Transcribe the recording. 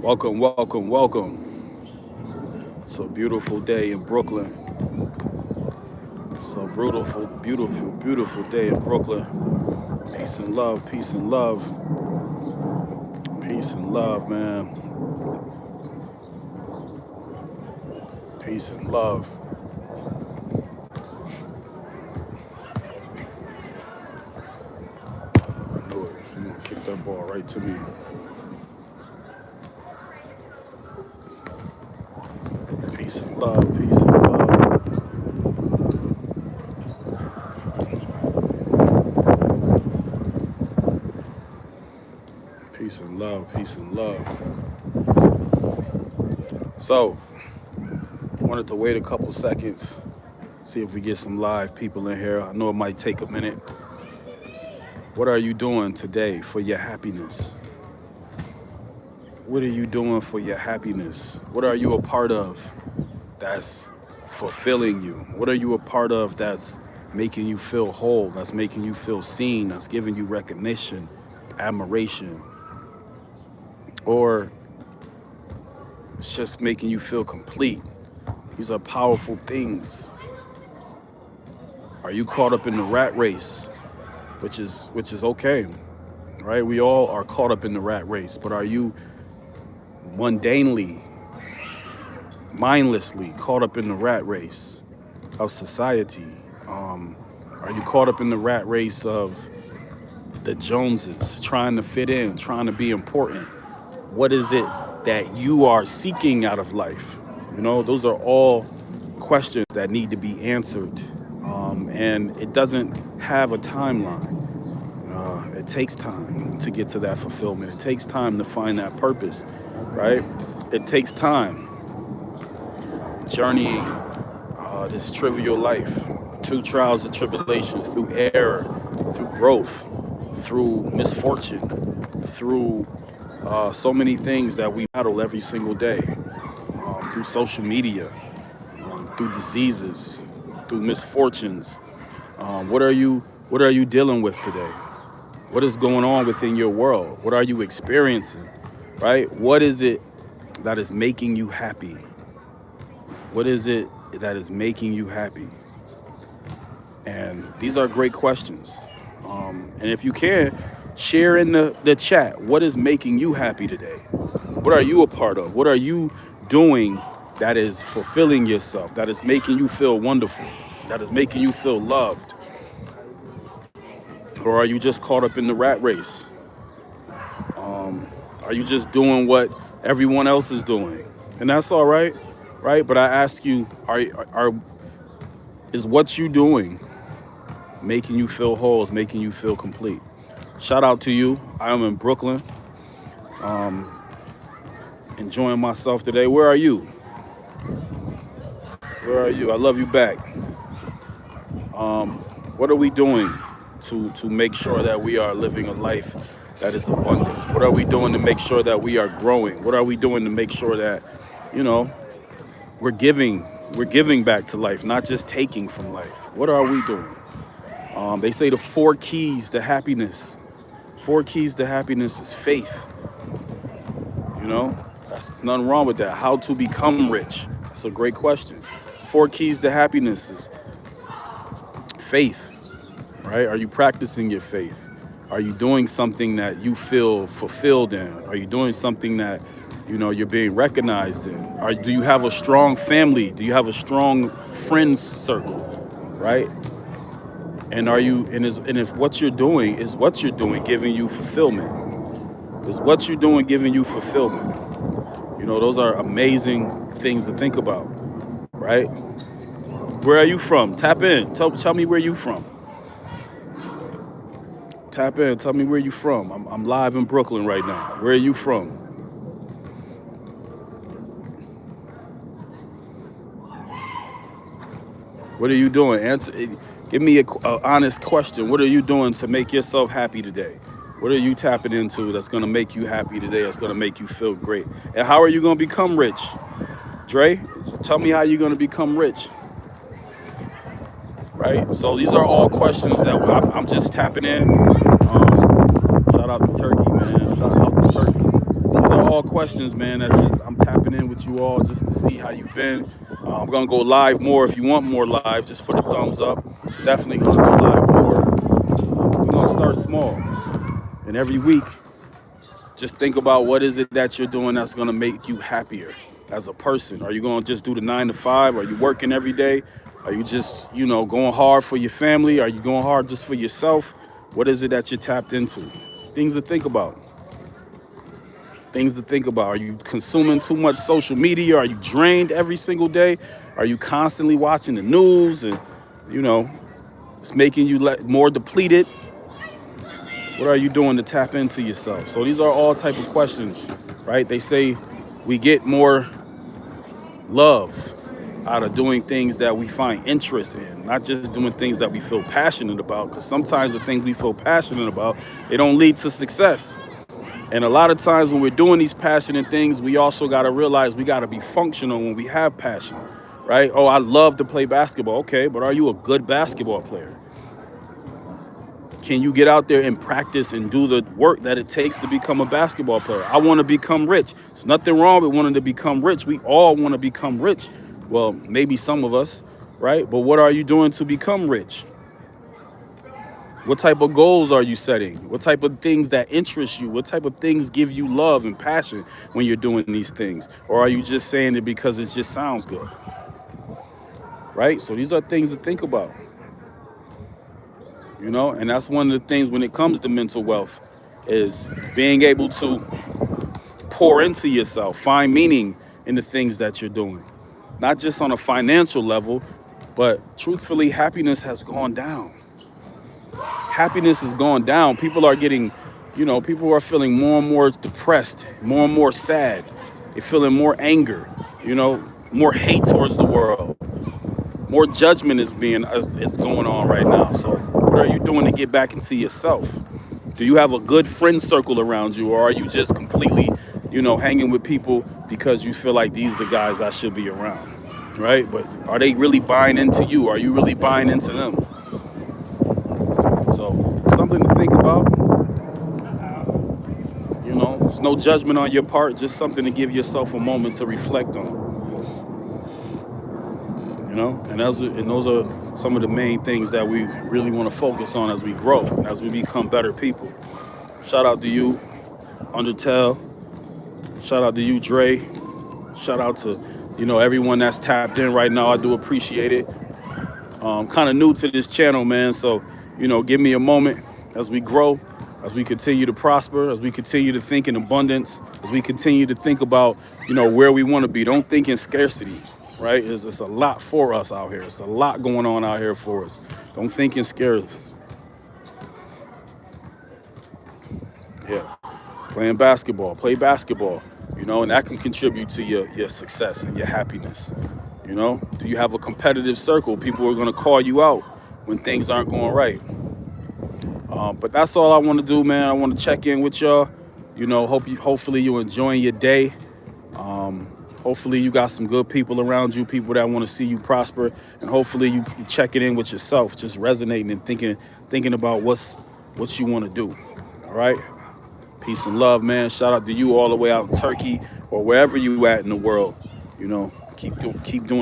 Welcome, welcome, welcome. It's a beautiful day in Brooklyn. So beautiful, beautiful, beautiful day in Brooklyn. Peace and love, peace and love, peace and love, man. Peace and love. I knew it. She's gonna kick that ball right to me. Peace and love, peace and love. Peace and love, peace and love. So, wanted to wait a couple seconds, see if we get some live people in here. I know it might take a minute. What are you doing today for your happiness? What are you doing for your happiness? What are you a part of that's fulfilling you? What are you a part of that's making you feel whole, that's making you feel seen, that's giving you recognition, admiration, or it's just making you feel complete? These are powerful things. Are you caught up in the rat race, which is okay, right? We all are caught up in the rat race, but are you mundanely, mindlessly caught up in the rat race of society? Are you caught up in the rat race of the Joneses, trying to fit in, trying to be important? What is it that you are seeking out of life? You know, those are all questions that need to be answered. And it doesn't have a timeline. It takes time to get to that fulfillment. It takes time to find that purpose, right? It takes time journeying this trivial life, through trials and tribulations, through error, through growth, through misfortune, through so many things that we battle every single day, through social media, through diseases, through misfortunes. What are you dealing with today? What is going on within your world? What are you experiencing, right? What is it that is making you happy? What is it that is making you happy? And these are great questions. And if you can, share in the chat, what is making you happy today? What are you a part of? What are you doing that is fulfilling yourself, that is making you feel wonderful, that is making you feel loved? Or are you just caught up in the rat race? Are you just doing what everyone else is doing? And that's all right, right? But I ask you, is what you doing making you feel whole, is making you feel complete? Shout out to you. I am in Brooklyn, enjoying myself today. Where are you? Where are you? I love you back. What are we doing to make sure that we are living a life that is abundant? What are we doing to make sure that we are growing? What are we doing to make sure that, you know, we're giving back to life, not just taking from life? What are we doing? They say the 4 keys to happiness. 4 keys to happiness is faith. You know, there's nothing wrong with that. How to become rich? That's a great question. 4 keys to happiness is faith, right? Are you practicing your faith? Are you doing something that you feel fulfilled in? Are you doing something that, you know, you're being recognized in? Do you have a strong family? Do you have a strong friends circle, right? And if what you're doing giving you fulfillment? Is what you're doing giving you fulfillment? You know, those are amazing things to think about, right? Where are you from? Tap in. Tell me where you from. Tap in. Tell me where you from. I'm live in Brooklyn right now. Where are you from? What are you doing? Answer. Give me a honest question. What are you doing to make yourself happy today? What are you tapping into that's going to make you happy today, that's going to make you feel great? And how are you going to become rich? Dre, tell me how you're going to become rich. Right? So these are all questions that I'm just tapping in. Shout out to Turkey, man. Shout out to Turkey. These are all questions, man. That just I'm tapping in with you all just to see how you've been. I'm gonna go live more. If you want more live, just put a thumbs up. Definitely gonna go live more. We're gonna start small, and every week, just think about what is it that you're doing that's gonna make you happier as a person. Are you gonna just do the 9 to 5? Are you working every day? Are you just, going hard for your family? Are you going hard just for yourself? What is it that you're tapped into? Things to think about. Things to think about. Are you consuming too much social media? Are you drained every single day? Are you constantly watching the news and, it's making you more depleted? What are you doing to tap into yourself? So these are all type of questions, right? They say we get more love out of doing things that we find interest in, not just doing things that we feel passionate about, because sometimes the things we feel passionate about, they don't lead to success. And a lot of times when we're doing these passionate things, we also got to realize we got to be functional when we have passion, right? Oh, I love to play basketball. Okay, but are you a good basketball player? Can you get out there and practice and do the work that it takes to become a basketball player? I want to become rich. There's nothing wrong with wanting to become rich. We all want to become rich. Well, maybe some of us, right? But what are you doing to become rich? What type of goals are you setting? What type of things that interest you? What type of things give you love and passion when you're doing these things? Or are you just saying it because it just sounds good? Right? So these are things to think about. And that's one of the things when it comes to mental wealth is being able to pour into yourself, find meaning in the things that you're doing. Not just on a financial level, but truthfully, happiness has gone down. Happiness has gone down. People are getting, people are feeling more and more depressed, more and more sad. They're feeling more anger, more hate towards the world. More judgment is going on right now. So what are you doing to get back into yourself? Do you have a good friend circle around you, or are you just completely, hanging with people because you feel like these are the guys I should be around, right? But are they really buying into you? Are you really buying into them? So something to think about. It's no judgment on your part, just something to give yourself a moment to reflect on. And those are some of the main things that we really want to focus on as we grow and as we become better people. Shout out to you, Undertale. Shout out to you, Dre. Shout out to, everyone that's tapped in right now. I do appreciate it. Kind of new to this channel, man. So, give me a moment as we grow, as we continue to prosper, as we continue to think in abundance, as we continue to think about, where we want to be. Don't think in scarcity. Right? It's a lot for us out here. It's a lot going on out here for us. Don't think in scares. Yeah. Playing basketball. Play basketball. And that can contribute to your success and your happiness. Do you have a competitive circle? People are going to call you out when things aren't going right. But that's all I want to do, man. I want to check in with y'all. Hopefully you're enjoying your day. Hopefully you got some good people around you, people that want to see you prosper, and hopefully you check it in with yourself, just resonating and thinking about what you want to do. All right? Peace and love, man. Shout out to you all the way out in Turkey or wherever you at in the world. Keep doing